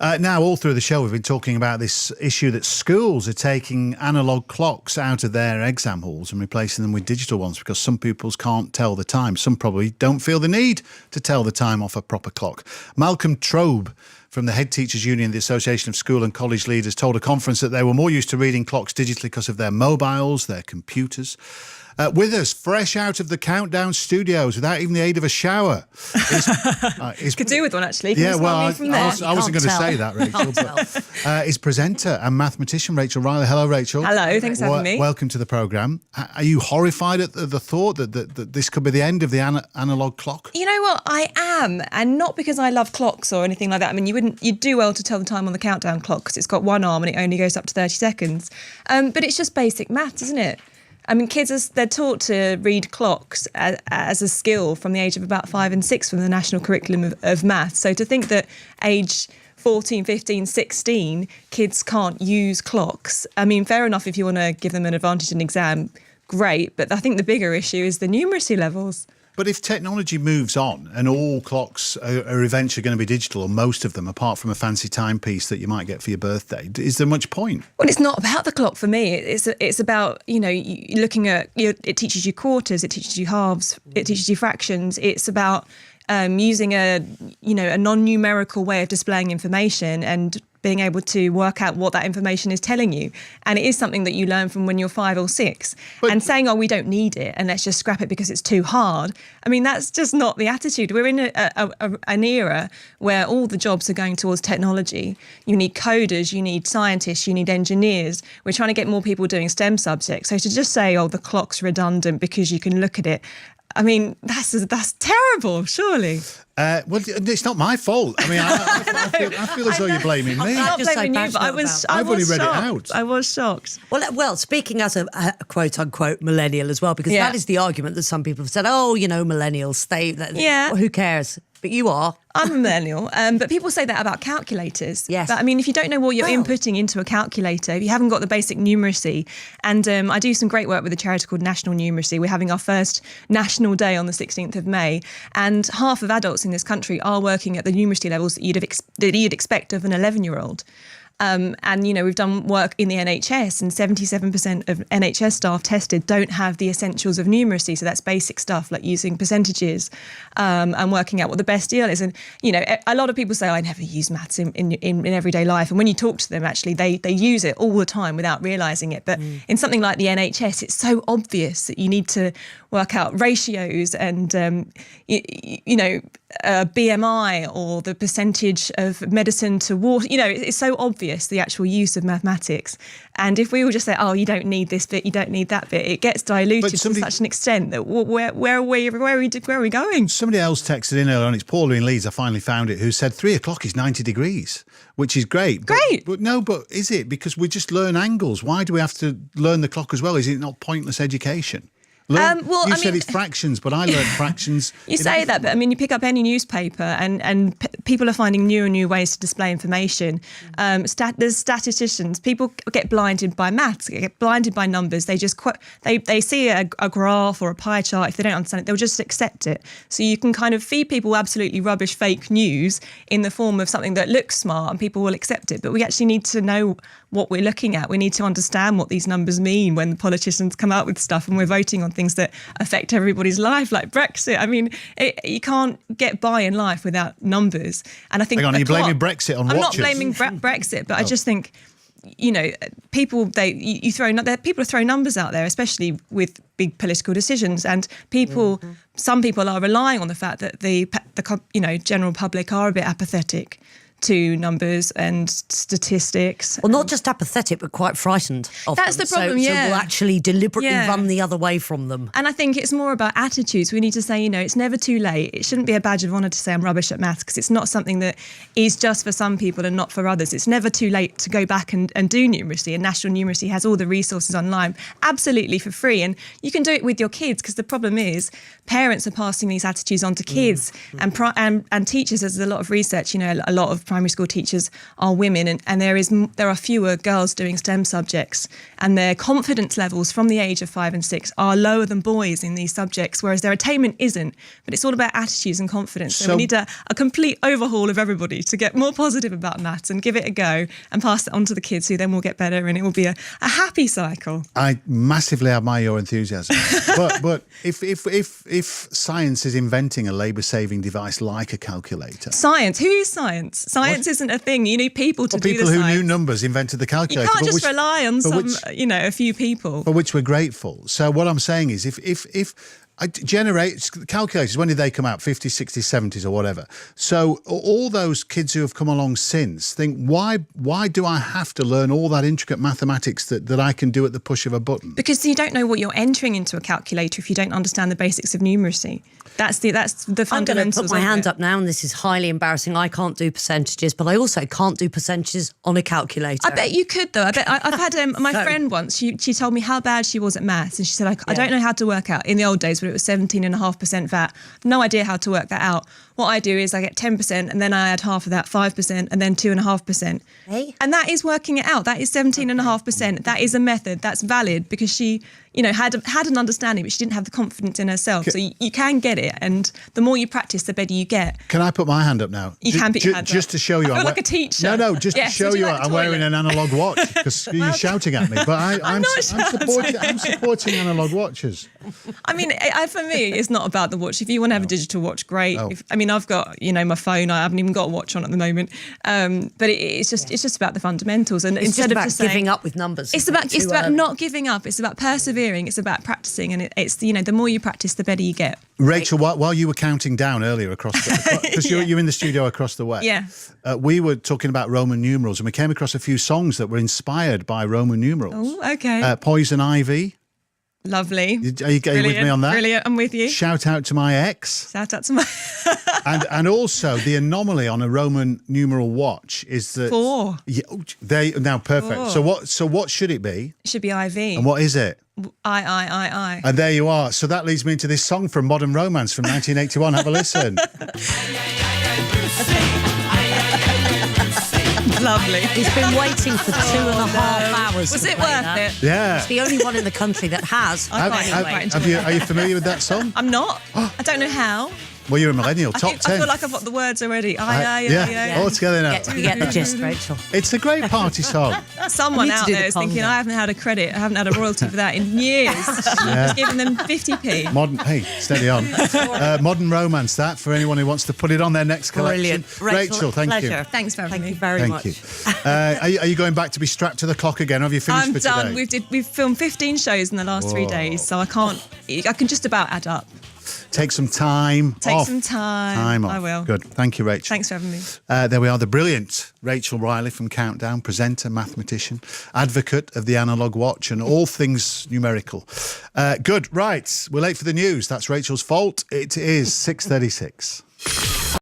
Now, all through the show, we've been talking about this issue that schools are taking analogue clocks out of their exam halls and replacing them with digital ones because some pupils can't tell the time. Some probably don't feel the need to tell the time off a proper clock. Malcolm Trobe from the Head Teachers Union, the Association of School and College Leaders, told a conference that they were more used to reading clocks digitally because of their mobiles, their computers. With us, fresh out of the Countdown studios, without even the aid of a shower. Could do with one, actually. Yeah, well, I wasn't going to tell. say that, Rachel. But is presenter and mathematician Rachel Riley. Hello, Rachel. Hello, thanks for having me. Welcome to the programme. Are you horrified at the thought that this could be the end of the analogue clock? You know what, I am, and not because I love clocks or anything like that. I mean, you'd do well to tell the time on the Countdown clock because it's got one arm and it only goes up to 30 seconds. But it's just basic maths, isn't it? I mean, kids, they're taught to read clocks as a skill from the age of about 5 and 6 from the national curriculum of maths. So to think that age 14, 15, 16, kids can't use clocks. I mean, fair enough if you want to give them an advantage in an exam, great. But I think the bigger issue is the numeracy levels. But if technology moves on and all clocks are eventually going to be digital, or most of them, apart from a fancy timepiece that you might get for your birthday, is there much point? Well, it's not about the clock for me. It's about, looking at, it teaches you quarters, it teaches you halves, it teaches you fractions. It's about using a non-numerical way of displaying information and being able to work out what that information is telling you. And it is something that you learn from when you're 5 or 6. And saying, we don't need it and let's just scrap it because it's too hard. I mean, that's just not the attitude. We're in an era where all the jobs are going towards technology. You need coders, you need scientists, you need engineers. We're trying to get more people doing STEM subjects. So to just say, the clock's redundant because you can look at it, I mean, that's terrible, surely. Well, it's not my fault. I mean, I feel as though you're blaming me. I'm not blaming you, but I've only read it out. I was shocked. Well, speaking as a quote-unquote millennial as well, because that is the argument that some people have said, millennials, who cares? But you are. I'm a millennial, but people say that about calculators. Yes. But I mean, if you don't know what you're inputting into a calculator, if you haven't got the basic numeracy, and I do some great work with a charity called National Numeracy. We're having our first national day on the 16th of May, and half of adults in this country are working at the numeracy levels that you'd expect of an 11-year-old. And, we've done work in the NHS, and 77% of NHS staff tested don't have the essentials of numeracy. So that's basic stuff like using percentages and working out what the best deal is. And, a lot of people say, I never use maths in everyday life. And when you talk to them, actually, they use it all the time without realising it. But in something like the NHS, it's so obvious that you need to work out ratios and, BMI or the percentage of medicine to water. It's so obvious, the actual use of mathematics. And if we all just say, you don't need this bit, you don't need that bit, it gets diluted to such an extent that where are we going? Somebody else texted in earlier on, it's Paula in Leeds, I finally found it, who said 3 o'clock is 90 degrees, which is great. But is it? Because we just learn angles. Why do we have to learn the clock as well? Is it not pointless education? You said it's fractions, but I learned fractions. You say that, but I mean, you pick up any newspaper and people are finding new and new ways to display information. There's statisticians. People get blinded by maths, get blinded by numbers. They just they see a graph or a pie chart. If they don't understand it, they'll just accept it. So you can kind of feed people absolutely rubbish fake news in the form of something that looks smart and people will accept it. But we actually need to know what we're looking at. We need to understand what these numbers mean when the politicians come out with stuff and we're voting on things that affect everybody's life, like Brexit. I mean, you can't get by in life without numbers. And I think are you blaming Brexit on watches? I'm not blaming Brexit, but I just think, people are throwing numbers out there, especially with big political decisions, and some people are relying on the fact that the general public are a bit apathetic to numbers and statistics. Well, not just apathetic, but quite frightened of That's them. the problem, So we'll actually deliberately run the other way from them. And I think it's more about attitudes. We need to say, it's never too late. It shouldn't be a badge of honour to say I'm rubbish at maths, because it's not something that is just for some people and not for others. It's never too late to go back and do numeracy, and National Numeracy has all the resources online, absolutely for free. And you can do it with your kids, because the problem is parents are passing these attitudes on to kids and teachers. There's a lot of research, a lot of primary school teachers are women, and there are fewer girls doing STEM subjects, and their confidence levels from the age of 5 and 6 are lower than boys in these subjects, whereas their attainment isn't. But it's all about attitudes and confidence. So we need a complete overhaul of everybody to get more positive about maths and give it a go and pass it on to the kids, who then will get better, and it will be a happy cycle. I massively admire your enthusiasm. but if science is inventing a labour-saving device like a calculator. Science? Who is science? Science isn't a thing. You need people to do the people who science. knew numbers invented the calculator. You can't just rely on a few people. For which we're grateful. So what I'm saying is if I generate calculators, when did they come out? 50s, 60s, 70s or whatever. So all those kids who have come along since think, why do I have to learn all that intricate mathematics that I can do at the push of a button? Because you don't know what you're entering into a calculator if you don't understand the basics of numeracy. That's the fundamentals. I'm going to put my hand up now, and this is highly embarrassing. I can't do percentages, but I also can't do percentages on a calculator. I bet you could, though. I've had my friend once. She told me how bad she was at maths, and she said, I don't know how to work out. In the old days, when it was 17.5% VAT, no idea how to work that out. What I do is I get 10%, and then I add half of that, 5%, and then 2.5%. Hey? And that is working it out. That is 17.5%. That is a method. That's valid, because she, had an understanding, but she didn't have the confidence in herself. So you can get it, and the more you practice, the better you get. Can I put my hand up now? You can put your hand up. Just to show you. I feel like a teacher. No, just to show you, like I'm wearing an analogue watch, because you're shouting at me. But I'm supporting analogue watches. I mean, for me, it's not about the watch. If you want to have a digital watch, great. Oh. I've got my phone. I haven't even got a watch on at the moment. But it's just about the fundamentals. And it's instead just about of just saying, giving up with numbers. it's about not giving up. It's about persevering. It's about practicing. And it's the more you practice, the better you get. Rachel, while you were counting down earlier because you're in the studio across the way. Yeah. We were talking about Roman numerals, and we came across a few songs that were inspired by Roman numerals. Oh, okay. Poison Ivy. Lovely. Are you with me on that? Brilliant. I'm with you. Shout out to my ex. Shout out to my... and also the anomaly on a Roman numeral watch is that 4. Yeah, now perfect. 4. So what should it be? It should be IV. And what is it? I. And there you are. So that leads me into this song from Modern Romance from 1981. Have a listen. Lovely. He's been waiting for 2.5 hours. Was it worth it? Yeah. It's the only one in the country that has. Are you familiar with that song? I'm not. I don't know how. Well, you're a millennial. Top 10. I feel like I've got the words already. Yeah. All together now. You get the gist, Rachel. It's a great party song. Someone out there is thinking, I haven't had a credit. I haven't had a royalty for that in years. Just giving them 50p. Steady on. Modern Romance, that, for anyone who wants to put it on their next collection. Brilliant. Rachel, thank pleasure. you. Thanks for having me. Thank you very much. Are you going back to be strapped to the clock again? Or have you finished for today? I'm done. We've filmed 15 shows in the last 3 days, so I can just about add up. Take some time off. Take some time off. I will. Good. Thank you, Rachel. Thanks for having me. There we are, the brilliant Rachel Riley from Countdown, presenter, mathematician, advocate of the analogue watch and all things numerical. Good. Right. We're late for the news. That's Rachel's fault. It is 6:36.